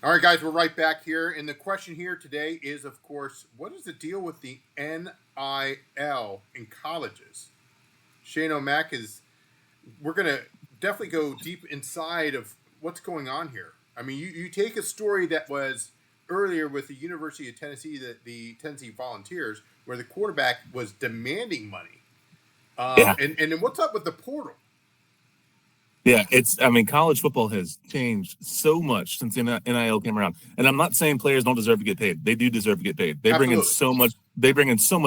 All right, guys, we're right back here. And the question here today is, of course, what is the deal with the NIL in colleges? Shane O'Mac we're going to definitely go deep inside of what's going on here. I mean, you take a story that was earlier with the University of Tennessee, the Tennessee Volunteers, where the quarterback was demanding money. Yeah. And then what's up with the portal? Yeah, college football has changed so much since the NIL came around. And I'm not saying players don't deserve to get paid. They do deserve to get paid. They bring in so much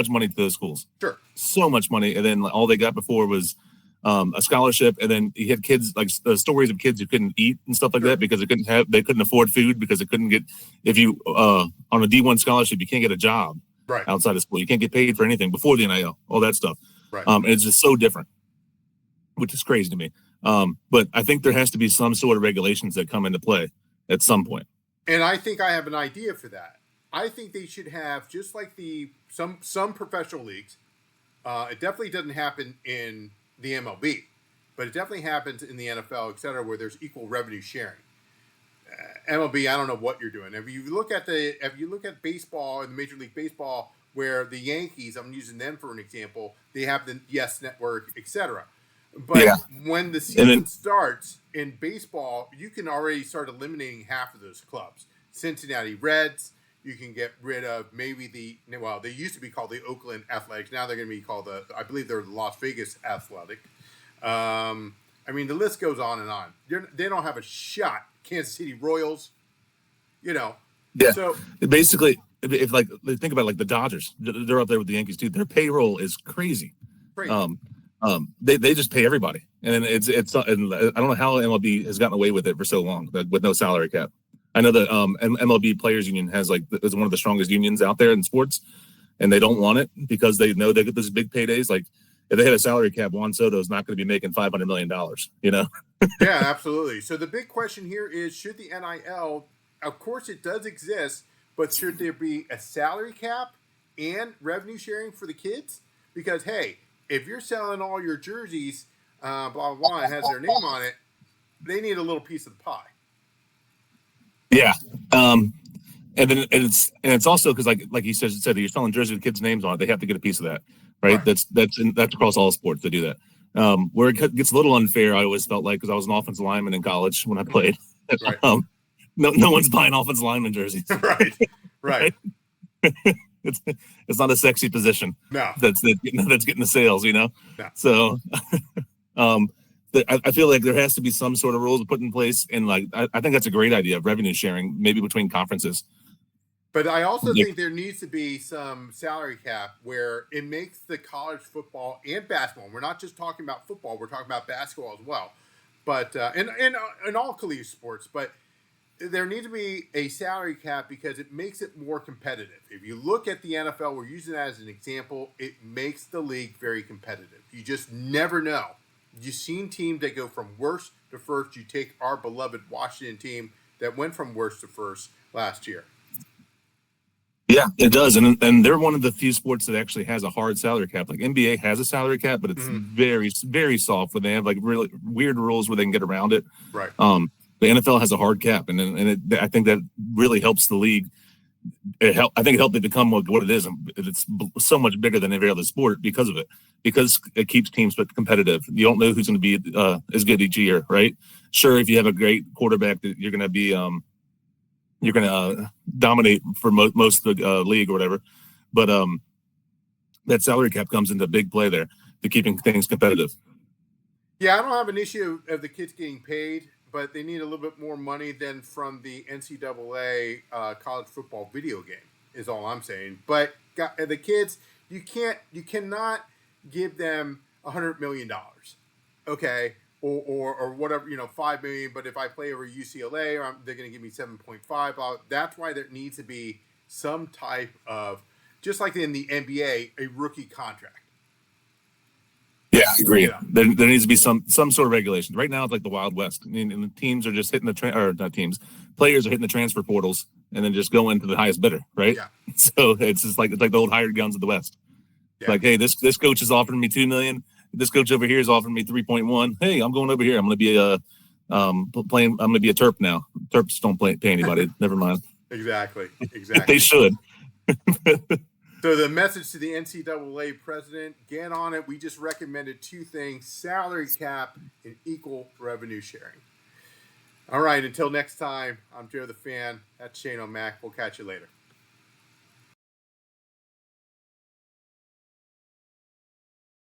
money to those schools. Sure. So much money. And then all they got before was a scholarship. And then you had kids, like stories of kids who couldn't eat and stuff like that because they couldn't afford food because they couldn't get, if you, on a D1 scholarship, you can't get a job outside of school. You can't get paid for anything before the NIL, all that stuff. Right. And it's just so different, which is crazy to me. But I think there has to be some sort of regulations that come into play at some point. And I think I have an idea for that. I think they should have, just like some professional leagues, it definitely doesn't happen in the MLB, but it definitely happens in the NFL, et cetera, where there's equal revenue sharing. MLB, I don't know what you're doing. If you look at baseball and Major League Baseball, where the Yankees, I'm using them for an example, they have the Yes Network, et cetera. But when the season starts in baseball, you can already start eliminating half of those clubs. Cincinnati Reds, you can get rid of maybe they used to be called the Oakland Athletics. Now they're going to be called I believe they're the Las Vegas Athletic. I mean, the list goes on and on. They don't have a shot. Kansas City Royals, Yeah. So basically, if think about the Dodgers, they're up there with the Yankees too. Their payroll is crazy. They just pay everybody, and it's and I don't know how MLB has gotten away with it for so long, with no salary cap. I know that MLB Players Union is one of the strongest unions out there in sports, and they don't want it because they know they get those big paydays. Like if they had a salary cap, Juan Soto is not going to be making $500 million. Yeah, absolutely. So the big question here is: should the NIL? Of course, it does exist, but should there be a salary cap and revenue sharing for the kids? Because hey, if you're selling all your jerseys, blah, blah, blah, it has their name on it, they need a little piece of the pie. Yeah. And it's also because like you said, you're selling jerseys with kids' names on it. They have to get a piece of that, right? That's across all sports to do that. Where it gets a little unfair, I always felt like, because I was an offensive lineman in college when I played. Right. No one's buying offensive lineman jerseys. Right. It's not a sexy position. No. That's getting the sales, No. So I feel like there has to be some sort of rules put in place, and I think that's a great idea of revenue sharing, maybe between conferences. But I also think there needs to be some salary cap where it makes the college football and basketball. We're not just talking about football; we're talking about basketball as well. But in all collegiate sports, but there needs to be a salary cap because it makes it more competitive. If you look at the NFL, we're using that as an example, it makes the league very competitive. You just never know. You've seen teams that go from worst to first. You take our beloved Washington team that went from worst to first last year. Yeah, it does. And they're one of the few sports that actually has a hard salary cap. Like NBA has a salary cap, but it's very, very soft, where they have really weird rules where they can get around it. Right. The NFL has a hard cap, and I think that really helps the league. I think it helped it become what it is. It's so much bigger than every other sport because of it, because it keeps teams competitive. You don't know who's going to be as good each year, right? Sure, if you have a great quarterback, you're going to be you're going to dominate for most of the league or whatever. But that salary cap comes into big play there to keeping things competitive. Yeah, I don't have an issue of the kids getting paid, but they need a little bit more money than from the NCAA college football video game, is all I'm saying. But the kids, you cannot give them $100 million, okay, or whatever, $5 million. But if I play over UCLA, they're going to give me 7.5. That's why there needs to be some type of, just like in the NBA, a rookie contract. Yeah, I agree. Yeah. There needs to be some sort of regulation. Right now, it's like the Wild West. I mean, and the teams are just hitting players are hitting the transfer portals and then just going to the highest bidder, right? Yeah. So it's like the old hired guns of the West. Yeah. Like, hey, this coach is offering me $2 million. This coach over here is offering me 3.1. Hey, I'm going over here. I'm going to be playing. I'm going to be a Terp now. Terps don't pay anybody. Never mind. Exactly. They should. So the message to the NCAA president, get on it. We just recommended 2 things: salary cap and equal revenue sharing. All right, until next time, I'm Joe the Fan. That's Shane O'Mac. We'll catch you later.